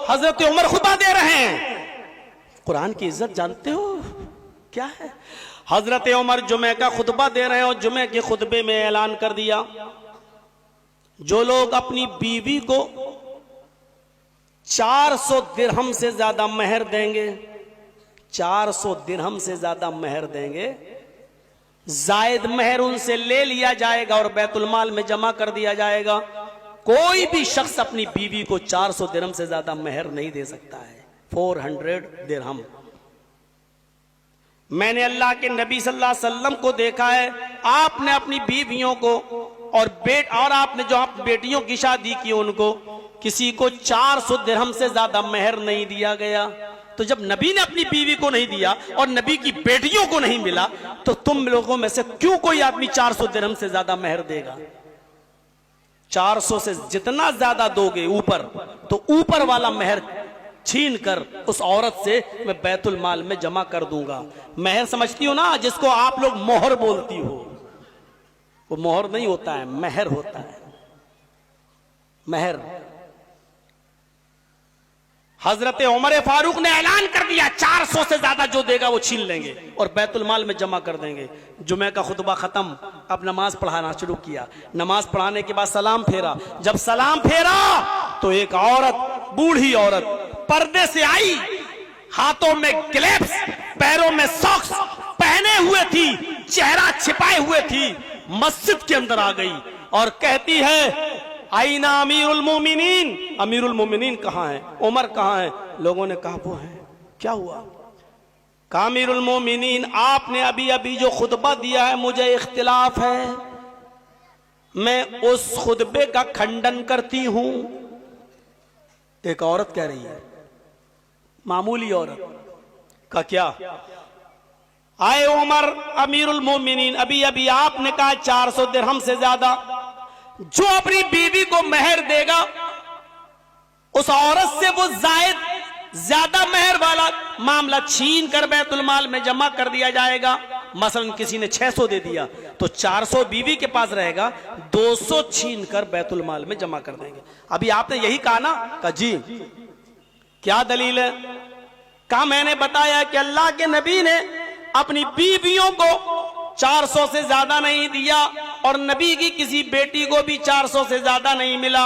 हजरत उमर खुतबा दे रहे हैं। कुरान की इज्जत जानते हो क्या है? हजरत उमर जुमे का खुतबा दे रहे हैं और जुमे के खुतबे में ऐलान कर दिया, जो लोग अपनी बीवी को 400 दिरहम से ज्यादा मेहर देंगे, 400 दिरहम से ज्यादा मेहर देंगे, जायद मेहर उनसे ले लिया जाएगा और बैतुल माल में जमा कर दिया जाएगा। कोई भी शख्स अपनी बीवी को 400 दिरहम से ज्यादा मेहर नहीं दे सकता है। 400 दिरहम। मैंने अल्लाह के नबी सल्लल्लाहु अलैहि वसल्लम को देखा है, आपने अपनी बीवियों को और आपने जो आप बेटियों की शादी की उनको किसी को 400 दिरहम से ज्यादा मेहर नहीं दिया गया। तो जब नबी ने अपनी बीवी को नहीं दिया और नबी की बेटियों को नहीं मिला, तो तुम लोगों में से क्यों कोई आदमी 400 दिरहम से ज्यादा मेहर देगा? 400 से जितना ज्यादा दोगे ऊपर, तो ऊपर वाला मेहर छीन कर उस औरत से मैं बैतुल माल में जमा कर दूंगा। मेहर समझती हो ना, जिसको आप लोग मोहर बोलती हो, वो मोहर नहीं होता है, मेहर होता है, मेहर। हजरत उमर फारूक ने ऐलान कर दिया, 400 से ज्यादा जो देगा वो छीन लेंगे और बैतुल माल में जमा कर देंगे। जुमे का खुतबा खत्म, अब नमाज पढ़ाना शुरू किया। नमाज पढ़ाने के बाद सलाम फेरा। जब सलाम फेरा तो एक औरत, बूढ़ी औरत पर्दे से आई, हाथों में ग्लव्स, पैरों में सॉक्स पहने हुए थी, चेहरा छिपाए हुए थी, मस्जिद के अंदर आ गई और कहती है, आईना अमीरुल मोमिनीन, अमीरुल मोमिनीन कहाँ है, उमर कहाँ है? लोगों ने कहा वो है। क्या हुआ? कहा अमीरुल मोमिनीन, आपने अभी अभी जो खुतबा दिया है मुझे इख्तिलाफ है, मैं उस खुतबे का खंडन करती हूं। एक औरत कह रही है, मामूली औरत का क्या? आए उमर अमीरुल मोमिनीन, अभी अभी आपने कहा 400 दिरहम से ज्यादा जो अपनी बीवी को मेहर देगा उस औरत से वो जायद ज्यादा मेहर वाला मामला छीन कर बैतुल माल में जमा कर दिया जाएगा। मसलन किसी ने 600 दे दिया तो 400 बीवी के पास रहेगा, 200 छीन कर बैतुल माल में जमा कर देंगे। अभी आपने यही कहा ना? कहा जी। क्या दलील है? कहा मैंने बताया कि अल्लाह के नबी ने अपनी बीवियों को 400 से ज्यादा नहीं दिया और नबी की किसी बेटी को भी 400 से ज्यादा नहीं मिला,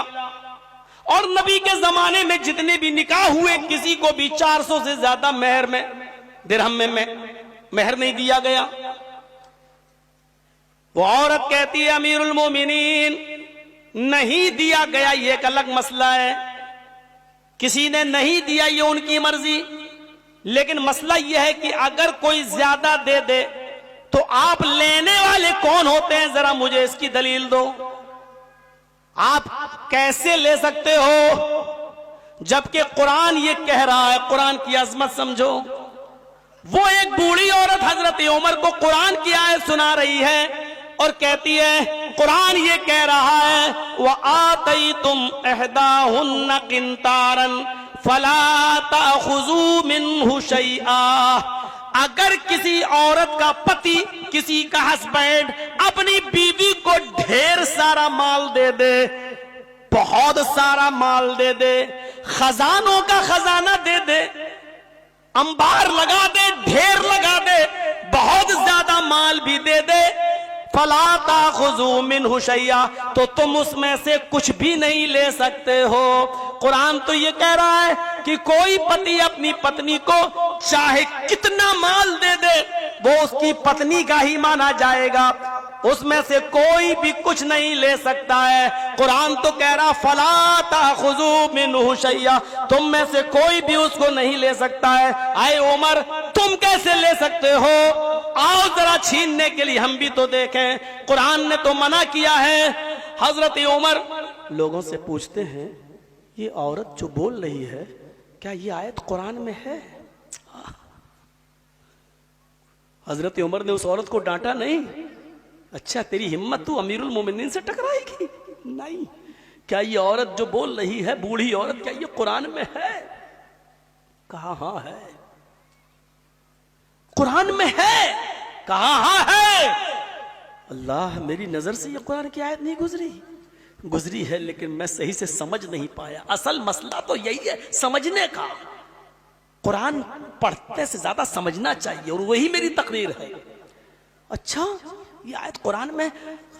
और नबी के जमाने में जितने भी निकाह हुए किसी को भी 400 से ज्यादा मेहर में, दिरहम में मेहर नहीं दिया गया। वो औरत कहती है, अमीरुल मोमिनीन नहीं दिया गया ये एक अलग मसला है, किसी ने नहीं दिया ये उनकी मर्जी, लेकिन मसला यह है कि अगर कोई ज्यादा दे दे तो आप लेने वाले कौन होते हैं? जरा मुझे इसकी दलील दो। आप कैसे ले सकते हो जबकि कुरान ये कह रहा है? कुरान की अजमत समझो। वो एक बूढ़ी औरत हजरत उमर को कुरान की आयत सुना रही है और कहती है, कुरान ये कह रहा है, व आतैतुम इहदाहुन्ना किंतारन फला ताखुजू मिन्हु शैआ। अगर किसी औरत का पति, किसी का हस्बैंड अपनी बीवी को ढेर सारा माल दे दे, बहुत सारा माल दे दे, खजानों का खजाना दे दे, अंबार लगा दे, ढेर लगा दे, बहुत ज्यादा माल भी दे दे, फला ताखुजू मिन्हु शैया, तो तुम उसमें से कुछ भी नहीं ले सकते हो। कुरान तो ये कह रहा है कि कोई पति अपनी पत्नी को चाहे कितना माल दे दे वो उसकी पत्नी का ही माना जाएगा, उसमें से कोई भी कुछ नहीं ले सकता है। कुरान तो कह रहा फला ताखुजू मिन्हु शैया, तुम में से कोई भी उसको नहीं ले सकता है। आए उमर, तुम कैसे ले सकते हो? आओ जरा छीनने के लिए हम भी तो देखें, कुरान ने तो मना किया है। हजरत उमर लोगों से पूछते हैं, ये औरत जो बोल रही है क्या ये आयत कुरान में है? हजरत उमर ने उस औरत को डांटा नहीं। अच्छा तेरी हिम्मत, तू अमीरुल मोमिनीन से टकराएगी? नहीं। क्या ये औरत जो बोल रही है, बूढ़ी औरत, क्या ये कुरान में है? कहा हाँ है। कुरान में है? कहा हाँ है। अल्लाह, मेरी नजर से ये कुरान की आयत नहीं गुजरी। गुजरी है, लेकिन मैं सही से समझ नहीं पाया। असल मसला तो यही है, समझने का। कुरान पढ़ने से ज्यादा समझना चाहिए, और वही मेरी तकरीर है। अच्छा, ये आयत कुरान में,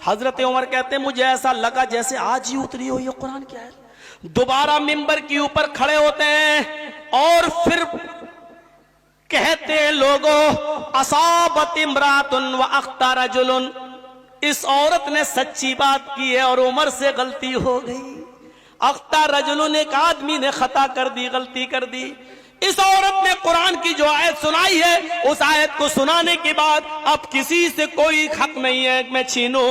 हजरत उमर कहते हैं मुझे ऐसा लगा जैसे आज ही उतरी हो ये कुरान की आयत। दोबारा मिंबर के ऊपर खड़े होते हैं और फिर कहते हैं लोगों, असाबत इमरातुन व अख्ता रजुलुन, इस औरत ने सच्ची बात की है और उमर से गलती हो गई। अख्ता रजुलुन, एक आदमी ने खता कर दी, गलती कर दी। इस औरत ने कुरान की जो आयत सुनाई है, उस आयत को सुनाने के बाद अब किसी से कोई हक नहीं है मैं छीनूं।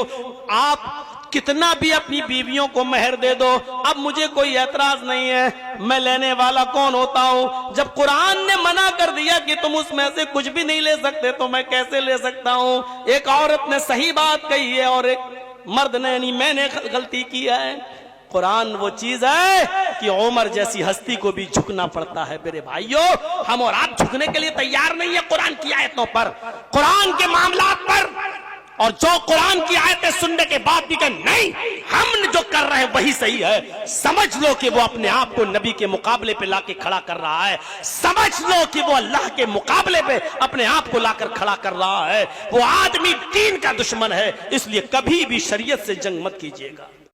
आप कितना भी अपनी बीवियों को मेहर दे दो, अब मुझे कोई एतराज नहीं है, मैं लेने वाला कौन होता हूं। जब कुरान ने मना कर दिया कि तुम उसमें से कुछ भी नहीं ले सकते, तो मैं कैसे ले सकता हूं। एक औरत ने सही बात कही है और एक मर्द ने, यानी मैंने गलती की है। कुरान वो चीज है कि उमर जैसी हस्ती को भी झुकना पड़ता है। मेरे भाइयों, हम और आप झुकने के लिए तैयार नहीं है कुरान की आयतों पर, कुरान के मामलात पर। और जो कुरान की आयतें सुनने के बाद भी कहें नहीं, हम जो कर रहे हैं वही सही है, समझ लो कि वो अपने आप को नबी के मुकाबले पे लाके खड़ा कर रहा है। समझ लो कि वो अल्लाह के मुकाबले पे अपने आप को लाकर खड़ा कर रहा है। वो आदमी दीन का दुश्मन है, इसलिए कभी भी शरीयत से जंग मत कीजिएगा।